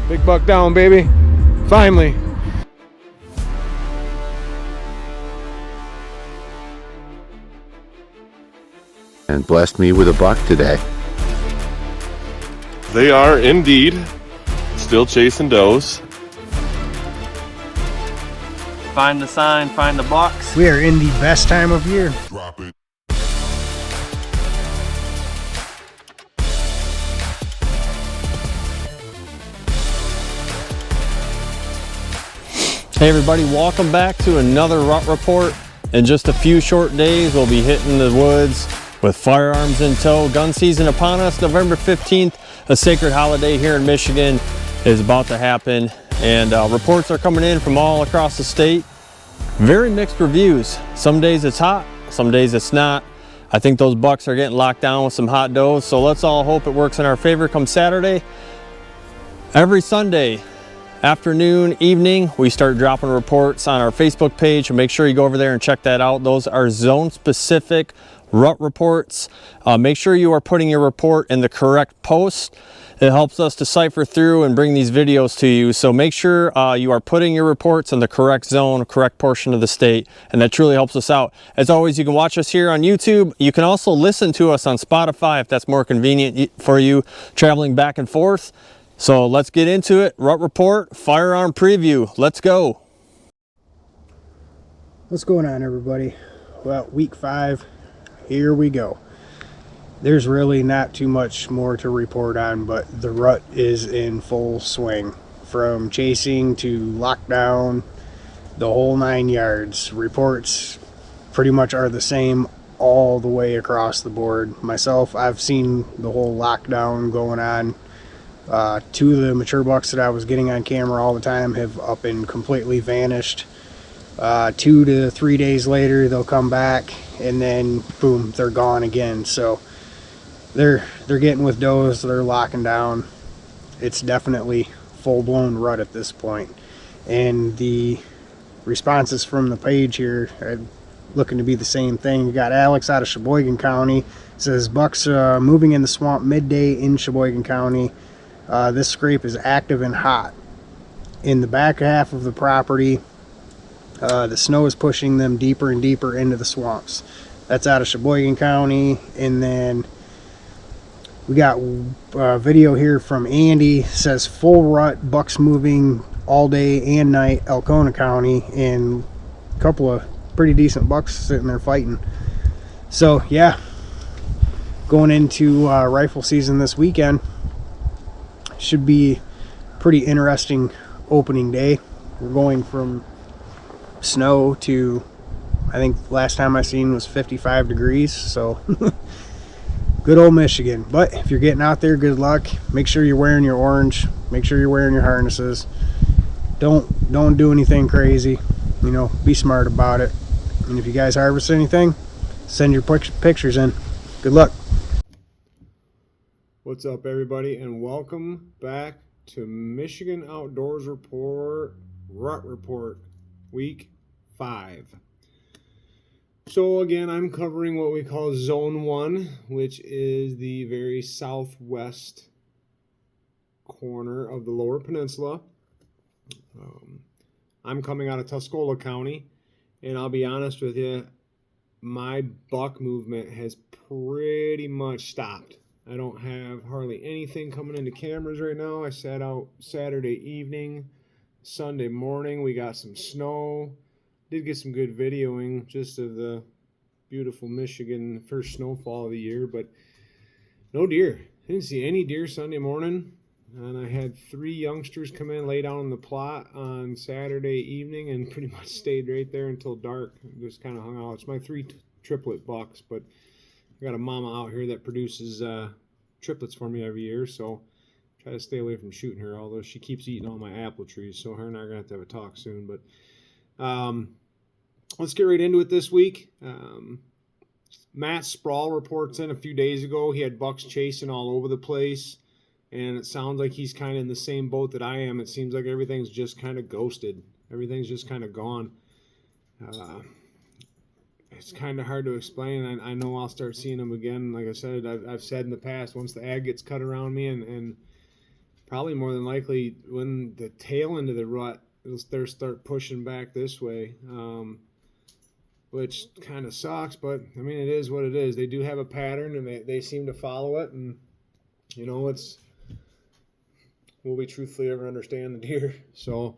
Big buck down, baby. Finally. And blessed me with a buck today. They are indeed still chasing does. Find the sign, find the box. We are in the best time of year. Drop it. Hey everybody, welcome back to another Rut Report. In just a few short days, we'll be hitting the woods with firearms in tow. Gun season upon us. November 15th, a sacred holiday here in Michigan is about to happen. And reports are coming in from all across the state. Very mixed reviews. Some days it's hot, some days it's not. I think those bucks are getting locked down with some hot does. So let's all hope it works in our favor come Saturday. Every Sunday, afternoon, evening, we start dropping reports on our Facebook page, and make sure you go over there and check that out. Those are zone specific rut reports. Make sure you are putting your report in the correct post. It helps us decipher through and bring these videos to you. So make sure you are putting your reports in the correct zone, correct portion of the state, and that truly helps us out. As always, you can watch us here on YouTube. You can also listen to us on Spotify if that's more convenient for you traveling back and forth. So let's get into it. Rut Report, firearm preview. Let's go. What's going on, everybody? Well, week 5, here we go. There's really not too much more to report on, but the rut is in full swing. From chasing to lockdown, the whole 9 yards. Reports pretty much are the same all the way across the board. Myself, I've seen the whole lockdown going on. 2 of the mature bucks that I was getting on camera all the time have up and completely vanished. 2 to 3 days later, they'll come back, and then boom, they're gone again. So they're getting with does, they're locking down. It's definitely full-blown rut at this point. And the responses from the page here are looking to be the same thing. You got Alex out of Sheboygan County, says bucks moving in the swamp midday in Sheboygan County. This scrape is active and hot. In the back half of the property, the snow is pushing them deeper and deeper into the swamps. That's out of Sheboygan County. And then we got a video here from Andy. Says full rut, bucks moving all day and night, Elkona County, and a couple of pretty decent bucks sitting there fighting. So yeah, going into rifle season this weekend. Should be pretty interesting opening day. We're going from snow to, I think last time I seen was 55 degrees, so good old Michigan. But if you're getting out there, good luck. Make sure you're wearing your orange, make sure you're wearing your harnesses. Don't do anything crazy, you know, be smart about it. And if you guys harvest anything, send your pictures in. Good luck. What's up, everybody, and welcome back to Michigan Outdoors Report, Rut Report, week 5. So again, I'm covering what we call Zone 1, which is the very southwest corner of the Lower Peninsula. I'm coming out of Tuscola County, and I'll be honest with you, my buck movement has pretty much stopped. I don't have hardly anything coming into cameras right now. I sat out Saturday evening, Sunday morning. We got some snow. Did get some good videoing just of the beautiful Michigan first snowfall of the year, but no deer. I didn't see any deer Sunday morning. And I had 3 youngsters come in, lay down in the plot on Saturday evening, and pretty much stayed right there until dark. Just kind of hung out. It's my 3 triplet bucks, but I got a mama out here that produces triplets for me every year, so try to stay away from shooting her, although she keeps eating all my apple trees, so her and I are going to have a talk soon. But let's get right into it this week. Matt Sproul reports in a few days ago. He had bucks chasing all over the place, and it sounds like he's kind of in the same boat that I am. It seems like everything's just kind of ghosted. Everything's just kind of gone. It's kind of hard to explain. I know I'll start seeing them again. Like I said, I've said in the past, once the ag gets cut around me and probably more than likely when the tail end of the rut, it'll start pushing back this way, which kind of sucks, but I mean, it is what it is. They do have a pattern, and they seem to follow it, and will we truthfully ever understand the deer? So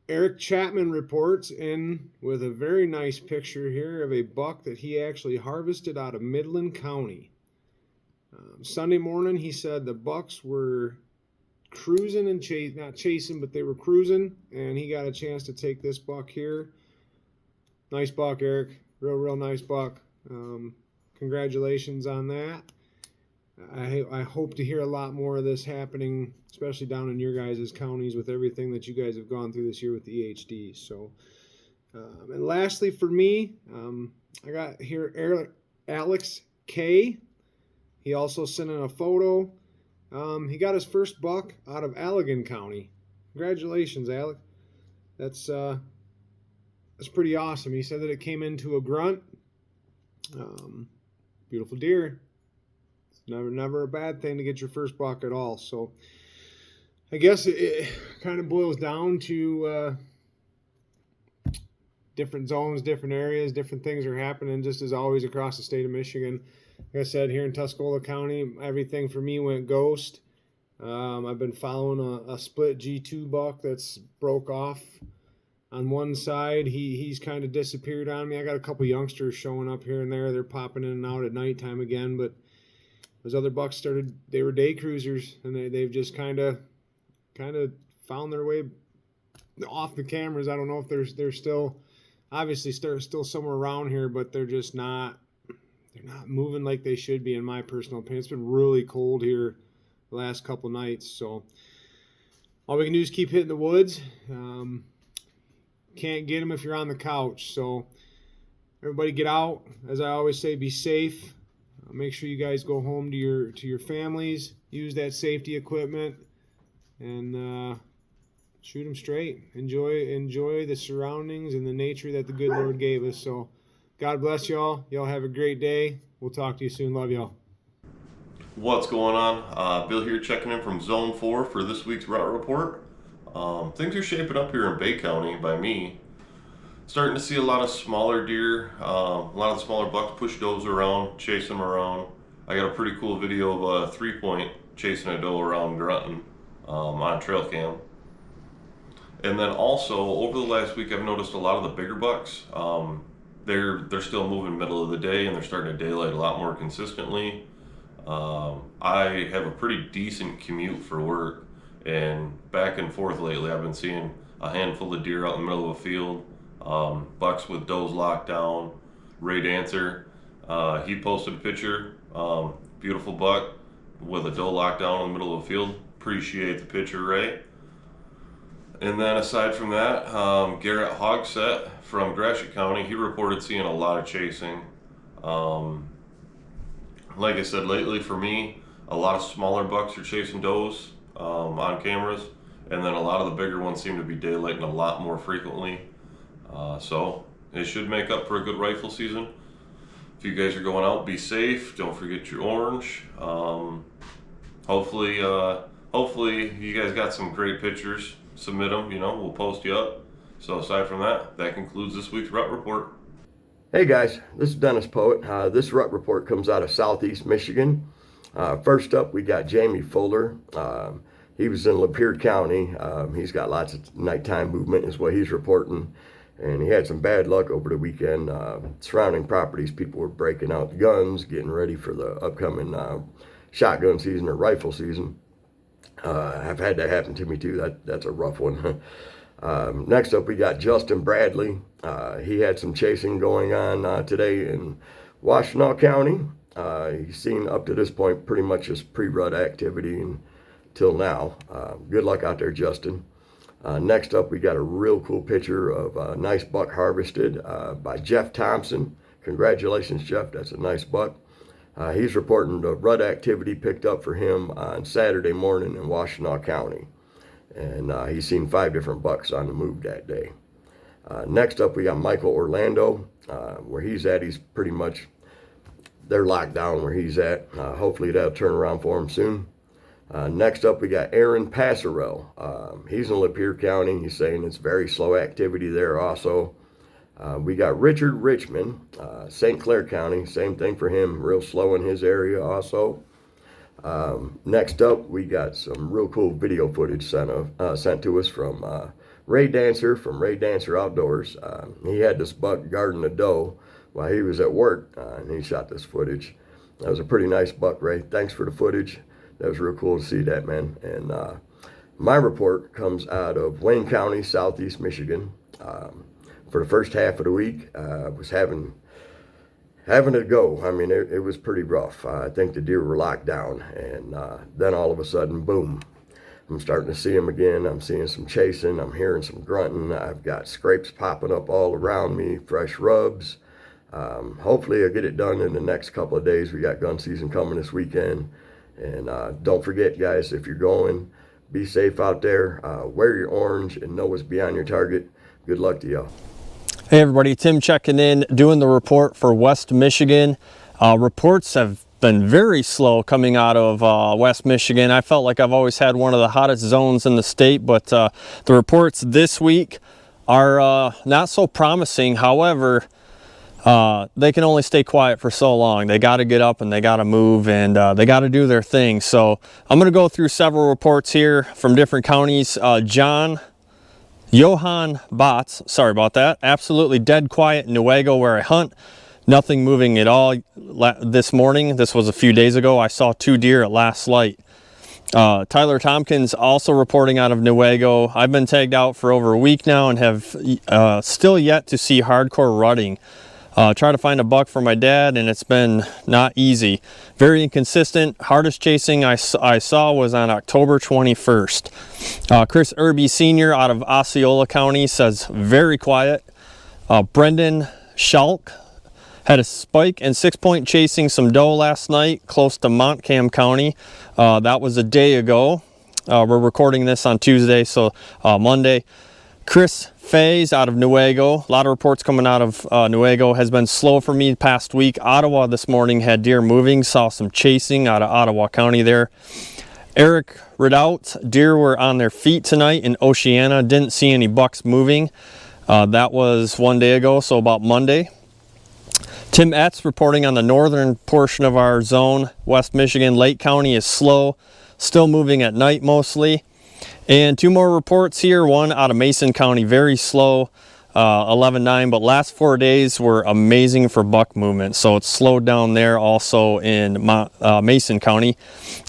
Eric Chapman reports in with a very nice picture here of a buck that he actually harvested out of Midland County. Sunday morning, he said the bucks were cruising and not chasing, but they were cruising, and he got a chance to take this buck here. Nice buck, Eric. Real nice buck. Congratulations on that. I hope to hear a lot more of this happening, especially down in your guys' counties with everything that you guys have gone through this year with the EHD. So, and lastly for me, I got here Alex K. He also sent in a photo. He got his first buck out of Allegan County. Congratulations, Alex. That's pretty awesome. He said that it came into a grunt. Beautiful deer. It's never a bad thing to get your first buck at all. So I guess it kind of boils down to different zones, different areas, different things are happening just as always across the state of Michigan. Like I said, here in Tuscola County, everything for me went ghost. I've been following a split G2 buck that's broke off on one side. He's kind of disappeared on me. I got a couple youngsters showing up here and there. They're popping in and out at nighttime again, but those other bucks they were day cruisers, and they've just kind of found their way off the cameras. I don't know if they're still obviously still somewhere around here, but they're just not moving like they should be, in my personal opinion. It's been really cold here the last couple nights, so all we can do is keep hitting the woods. Can't get them if you're on the couch. So everybody get out. As I always say, be safe. Make sure you guys go home to your families. Use that safety equipment and shoot them straight. Enjoy the surroundings and the nature that the good Lord gave us. So God bless y'all. Y'all have a great day. We'll talk to you soon. Love y'all. What's going on? Bill here checking in from Zone 4 for this week's Rut Report. Things are shaping up here in Bay County by me. Starting to see a lot of smaller deer, a lot of the smaller bucks push does around, chase them around. I got a pretty cool video of a 3-point chasing a doe around grunting on trail cam. And then also over the last week, I've noticed a lot of the bigger bucks. They're still moving middle of the day, and they're starting to daylight a lot more consistently. I have a pretty decent commute for work, and back and forth lately I've been seeing a handful of deer out in the middle of a field, bucks with does locked down. Ray Dancer, he posted a picture, beautiful buck with a doe locked down in the middle of a field. Appreciate the picture, Ray. And then aside from that, Garrett Hogsett from Gratiot County, he reported seeing a lot of chasing. Like I said, lately for me, a lot of smaller bucks are chasing does on cameras, and then a lot of the bigger ones seem to be daylighting a lot more frequently. So it should make up for a good rifle season. If you guys are going out, be safe. Don't forget your orange. Hopefully you guys got some great pictures. Submit them, we'll post you up. So aside from that concludes this week's Rut Report. Hey guys, this is Dennis Poet. This Rut Report comes out of Southeast Michigan. First up, we got Jamie Fuller. He was in Lapeer County. He's got lots of nighttime movement is what he's reporting. And he had some bad luck over the weekend. Surrounding properties, people were breaking out guns, getting ready for the upcoming shotgun season or rifle season. I've had that happen to me too. That's a rough one. Next up, we got Justin Bradley. He had some chasing going on today in Washtenaw County. He's seen up to this point pretty much just pre-rut activity until now. Good luck out there, Justin. Next up, we got a real cool picture of a nice buck harvested by Jeff Thompson. Congratulations, Jeff. That's a nice buck. He's reporting the rut activity picked up for him on Saturday morning in Washtenaw County. And he's seen 5 different bucks on the move that day. Next up, we got Michael Orlando. Where he's at, he's pretty much, they're locked down where he's at. Hopefully that'll turn around for him soon. Next up, we got Aaron Passarell. He's in Lapeer County. He's saying it's very slow activity there also. We got Richard Richmond, St. Clair County. Same thing for him, real slow in his area also. Next up, we got some real cool video footage sent to us from Ray Dancer from Ray Dancer Outdoors. He had this buck guarding a doe while he was at work, and he shot this footage. That was a pretty nice buck, Ray. Thanks for the footage. That was real cool to see that, man. And my report comes out of Wayne County, Southeast Michigan. For the first half of the week, I was having to go. I mean, it was pretty rough. I think the deer were locked down, and then all of a sudden, boom, I'm starting to see them again. I'm seeing some chasing. I'm hearing some grunting. I've got scrapes popping up all around me, fresh rubs. Hopefully I'll get it done in the next couple of days. We got gun season coming this weekend. And don't forget, guys, if you're going, be safe out there. Wear your orange and know what's beyond your target. Good luck to y'all. Hey everybody, Tim checking in, doing the report for West Michigan. Reports have been very slow coming out of West Michigan. I felt like I've always had one of the hottest zones in the state, but the reports this week are not so promising. However, they can only stay quiet for so long. They got to get up and they got to move, and they got to do their thing. So I'm going to go through several reports here from different counties. Johann Botts, sorry about that, absolutely dead quiet in Newaygo where I hunt. Nothing moving at all this morning. This was a few days ago. I saw 2 deer at last light. Tyler Tompkins also reporting out of Newaygo. I've been tagged out for over a week now and have still yet to see hardcore rutting. Try to find a buck for my dad, and it's been not easy. Very inconsistent. Hardest chasing I saw was on October 21st. Chris Irby Sr. out of Osceola County says very quiet. Brendan Schalk had a spike and 6-point chasing some doe last night close to Montcalm County. That was a day ago. We're recording this on Tuesday, so Monday. Chris Fays out of Newaygo. A lot of reports coming out of Newaygo. Has been slow for me the past week. Ottawa this morning had deer moving. Saw some chasing out of Ottawa County there. Eric Ridout. Deer were on their feet tonight in Oceana. Didn't see any bucks moving. That was 1 day ago, so about Monday. Tim Etz reporting on the northern portion of our zone. West Michigan, Lake County is slow. Still moving at night mostly. And 2 more reports here. One out of Mason County, very slow, 11-9, but last 4 days were amazing for buck movement. So it's slowed down there also in Mason County.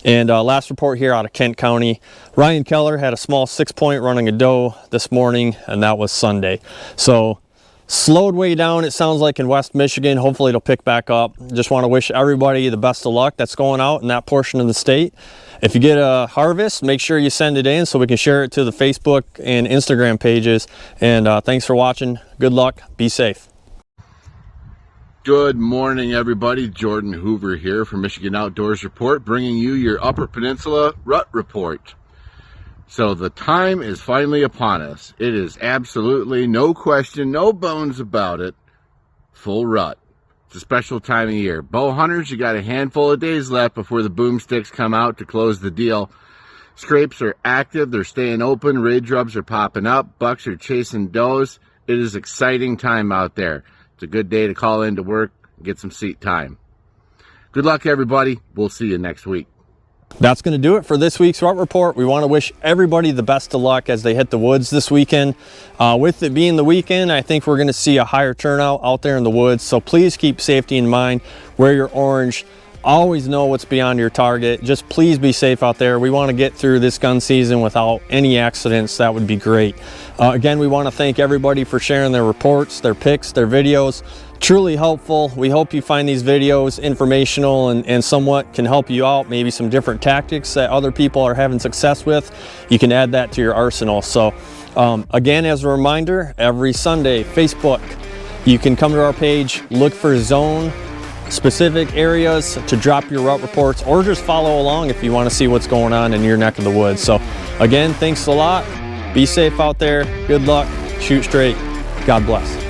And last report here out of Kent County. Ryan Keller had a small 6-point running a doe this morning, and that was Sunday. So slowed way down, it sounds like, in West Michigan. Hopefully it'll pick back up. Just want to wish everybody the best of luck that's going out in that portion of the state. If you get a harvest, make sure you send it in so we can share it to the Facebook and Instagram pages. And thanks for watching. Good luck. Be safe. Good morning, everybody. Jordan Hoover here from Michigan Outdoors Report, bringing you your Upper Peninsula Rut Report. So the time is finally upon us. It is absolutely no question, no bones about it, full rut. It's a special time of year. Bow hunters, you got a handful of days left before the boomsticks come out to close the deal. Scrapes are active, they're staying open, ridge rubs are popping up, bucks are chasing does. It is exciting time out there. It's a good day to call in to work and get some seat time. Good luck, everybody. We'll see you next week. That's going to do it for this week's Rut Report. We want to wish everybody the best of luck as they hit the woods this weekend. With it being the weekend, I think we're going to see a higher turnout out there in the woods. So please keep safety in mind. Wear your orange. Always know what's beyond your target. Just please be safe out there. We want to get through this gun season without any accidents. That would be great. Again, we want to thank everybody for sharing their reports, their pics, their videos. Truly helpful. We hope you find these videos informational and somewhat can help you out. Maybe some different tactics that other people are having success with. You can add that to your arsenal. So again, as a reminder, every Sunday, Facebook, you can come to our page, look for zone specific areas to drop your rut reports, or just follow along if you want to see what's going on in your neck of the woods. So again, thanks a lot. Be safe out there. Good luck. Shoot straight. God bless.